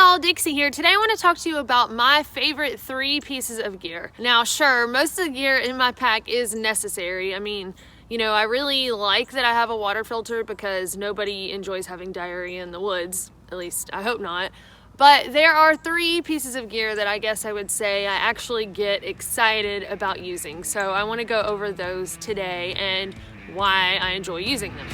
y'all, Dixie here. Today I want to talk to you about my favorite 3 pieces of gear. Now sure, most of the gear in my pack is necessary. I mean, you know, I really like that I have a water filter because nobody enjoys having diarrhea in the woods. At least I hope not. But there are 3 pieces of gear that I guess I would say I actually get excited about using. So I want to go over those today and why I enjoy using them.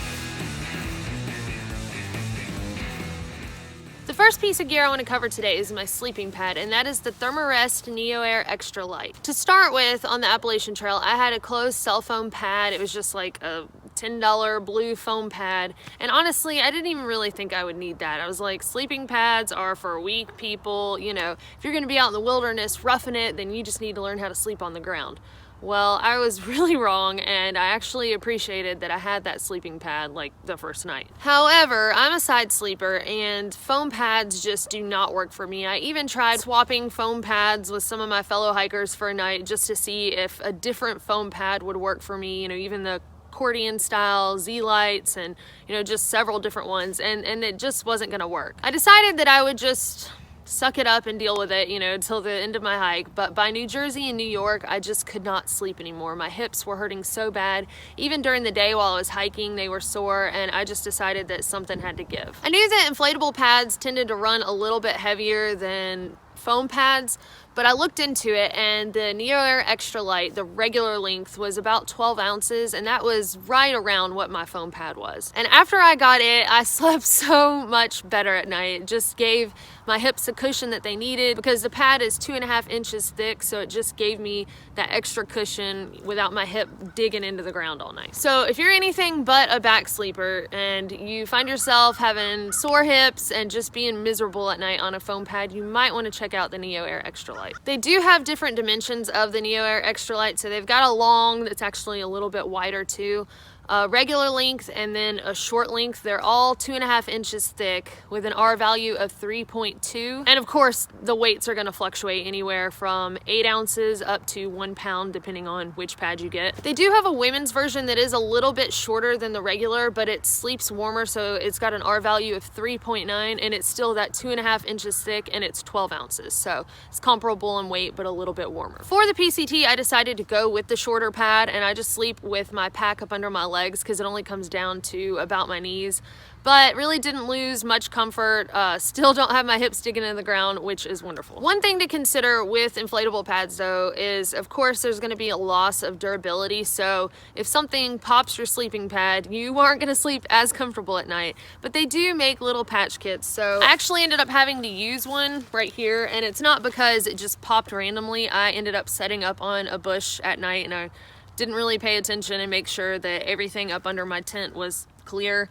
The first piece of gear I want to cover today is my sleeping pad, and that is the Therm-a-Rest Neo-Air Extra Light. To start with, on the Appalachian Trail, I had a closed cell foam pad. It was just like a $10 blue foam pad, and honestly, I didn't even really think I would need that. I was like, sleeping pads are for weak people. You know, if you're going to be out in the wilderness roughing it, then you just need to learn how to sleep on the ground. Well, I was really wrong, and I actually appreciated that I had that sleeping pad like the first night. However, I'm a side sleeper and foam pads just do not work for me. I even tried swapping foam pads with some of my fellow hikers for a night just to see if a different foam pad would work for me, you know, even the accordion style Z-lights and, you know, just several different ones, and it just wasn't gonna work. I decided that I would just suck it up and deal with it, you know, until the end of my hike. But by New Jersey and New York, I just could not sleep anymore. My hips were hurting so bad. Even during the day while I was hiking, they were sore, and I just decided that something had to give. I knew that inflatable pads tended to run a little bit heavier than foam pads, but I looked into it, and the Neo-Air Extra Light, the regular length, was about 12 ounces, and that was right around what my foam pad was. And after I got it, I slept so much better at night. It just gave my hips a cushion that they needed, because the pad is 2.5 inches thick, so it just gave me that extra cushion without my hip digging into the ground all night. So if you're anything but a back sleeper and you find yourself having sore hips and just being miserable at night on a foam pad, you might want to check out the Neo-Air Extra Light. They do have different dimensions of the Neo-Air Extra Light, so they've got a long that's actually a little bit wider too, a regular length, and then a short length. They're all 2.5 inches thick with an R value of 3.2. And of course, the weights are going to fluctuate anywhere from 8 ounces up to 1 pound, depending on which pad you get. They do have a women's version that is a little bit shorter than the regular, but it sleeps warmer, so it's got an R value of 3.9, and it's still that 2.5 inches thick, and it's 12 ounces. So it's comparable in weight, but a little bit warmer. For the PCT, I decided to go with the shorter pad, and I just sleep with my pack up under my legs because it only comes down to about my knees, but really didn't lose much comfort. Still don't have my hips digging into the ground, which is wonderful. One thing to consider with inflatable pads though is, of course, there's going to be a loss of durability. So if something pops your sleeping pad, you aren't going to sleep as comfortable at night. But they do make little patch kits, so I actually ended up having to use one right here, and it's not because it just popped randomly. I ended up setting up on a bush at night, and I didn't really pay attention and make sure that everything up under my tent was clear.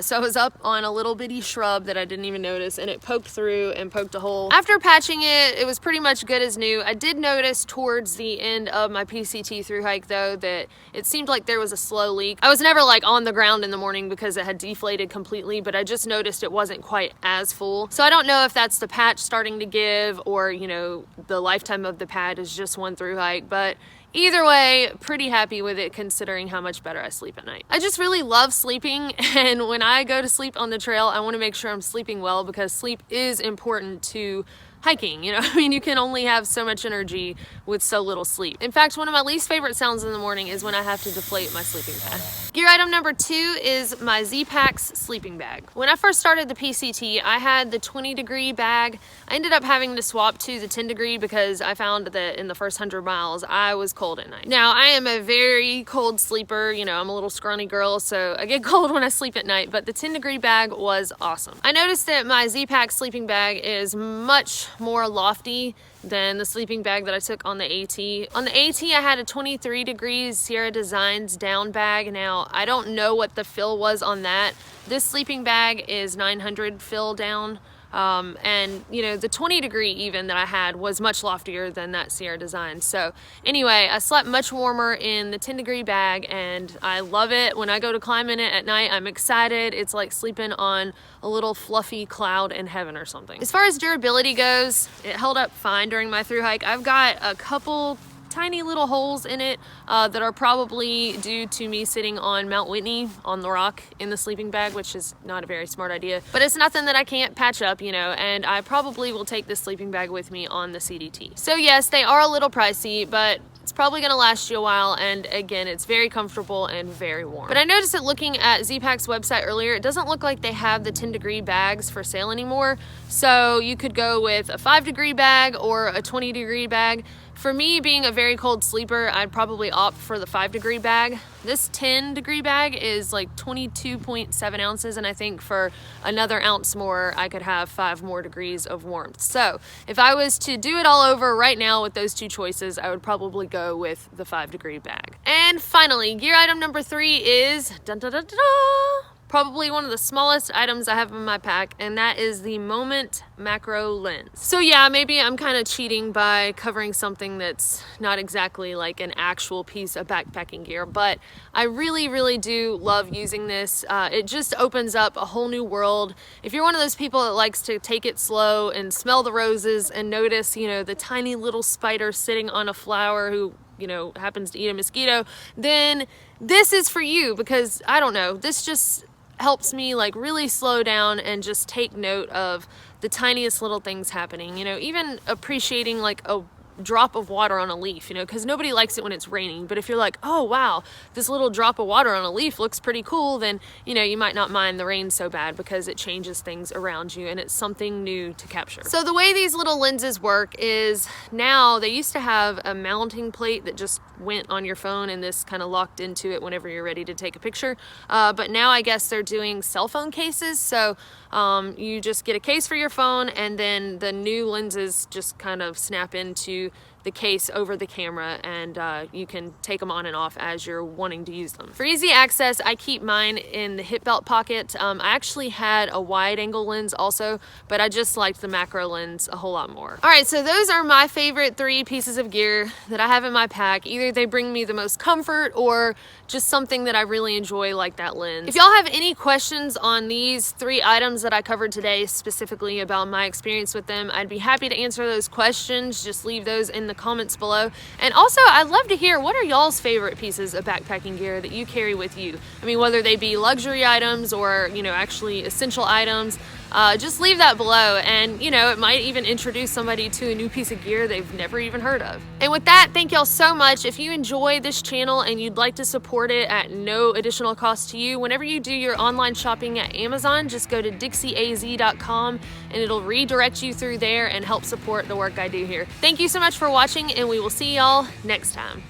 So I was up on a little bitty shrub that I didn't even notice, and it poked through and poked a hole. After patching it, it was pretty much good as new. I did notice towards the end of my PCT through hike though that it seemed like there was a slow leak. I was never like on the ground in the morning because it had deflated completely, but I just noticed it wasn't quite as full. So I don't know if that's the patch starting to give, or, you know, the lifetime of the pad is just one through hike, but either way, pretty happy with it considering how much better I sleep at night. I just really love sleeping, and when I go to sleep on the trail, I want to make sure I'm sleeping well, because sleep is important to hiking. You know, I mean, you can only have so much energy with so little sleep. In fact, one of my least favorite sounds in the morning is when I have to deflate my sleeping pad. Gear item number 2 is my Zpacks sleeping bag. When I first started the PCT, I had the 20-degree bag. I ended up having to swap to the 10-degree because I found that in the first 100 miles, I was cold at night. Now, I am a very cold sleeper. You know, I'm a little scrawny girl, so I get cold when I sleep at night, but the 10-degree bag was awesome. I noticed that my Zpacks sleeping bag is much more lofty than the sleeping bag that I took on the AT. On the AT, I had a 23 degrees Sierra Designs down bag. Now, I don't know what the fill was on that. This sleeping bag is 900 fill down. And you know, the 20-degree even that I had was much loftier than that Sierra Design. So anyway, I slept much warmer in the 10-degree bag, and I love it. When I go to climb in it at night, I'm excited. It's like sleeping on a little fluffy cloud in heaven or something. As far as durability goes, it held up fine during my through hike. I've got a couple tiny little holes in it that are probably due to me sitting on Mount Whitney on the rock in the sleeping bag, which is not a very smart idea, but it's nothing that I can't patch up, you know, and I probably will take this sleeping bag with me on the CDT. So yes, they are a little pricey, but it's probably gonna last you a while, and again, it's very comfortable and very warm. But I noticed that looking at Zpacks website earlier, it doesn't look like they have the 10-degree bags for sale anymore. So you could go with a 5-degree bag or a 20-degree bag. For me, being a very cold sleeper, I'd probably opt for the 5-degree bag. This 10-degree bag is like 22.7 ounces, and I think for another ounce more, I could have 5 more degrees of warmth. So if I was to do it all over right now with those two choices, I would probably go with the 5-degree bag. And finally, gear item number 3 is dun, dun, dun, dun, dun, probably one of the smallest items I have in my pack, and that is the Moment macro lens. So yeah, maybe I'm kind of cheating by covering something that's not exactly like an actual piece of backpacking gear, but I really do love using this. It just opens up a whole new world. If you're one of those people that likes to take it slow and smell the roses and notice, you know, the tiny little spider sitting on a flower who, you know, happens to eat a mosquito, then this is for you, because I don't know, this just helps me like really slow down and just take note of the tiniest little things happening, you know, even appreciating like a drop of water on a leaf, you know, because nobody likes it when it's raining, but if you're like, oh wow, this little drop of water on a leaf looks pretty cool, then, you know, you might not mind the rain so bad because it changes things around you and it's something new to capture. So the way these little lenses work is, now they used to have a mounting plate that just went on your phone and this kind of locked into it whenever you're ready to take a picture, but now I guess they're doing cell phone cases. So you just get a case for your phone, and then the new lenses just kind of snap into the case over the camera, and you can take them on and off as you're wanting to use them. For easy access, I keep mine in the hip belt pocket. I actually had a wide angle lens also, but I just liked the macro lens a whole lot more. All right, so those are my favorite 3 pieces of gear that I have in my pack. Either they bring me the most comfort or just something that I really enjoy, like that lens. If y'all have any questions on these 3 items that I covered today, specifically about my experience with them, I'd be happy to answer those questions. Just leave those in the comments below. And also, I'd love to hear, what are y'all's favorite pieces of backpacking gear that you carry with you? I mean, whether they be luxury items or, you know, actually essential items, just leave that below, and you know, it might even introduce somebody to a new piece of gear they've never even heard of. And with that, thank y'all so much. If you enjoy this channel and you'd like to support it at no additional cost to you, whenever you do your online shopping at Amazon, just go to dixieaz.com and it'll redirect you through there and help support the work I do here. Thank you so much for watching, and we will see y'all next time.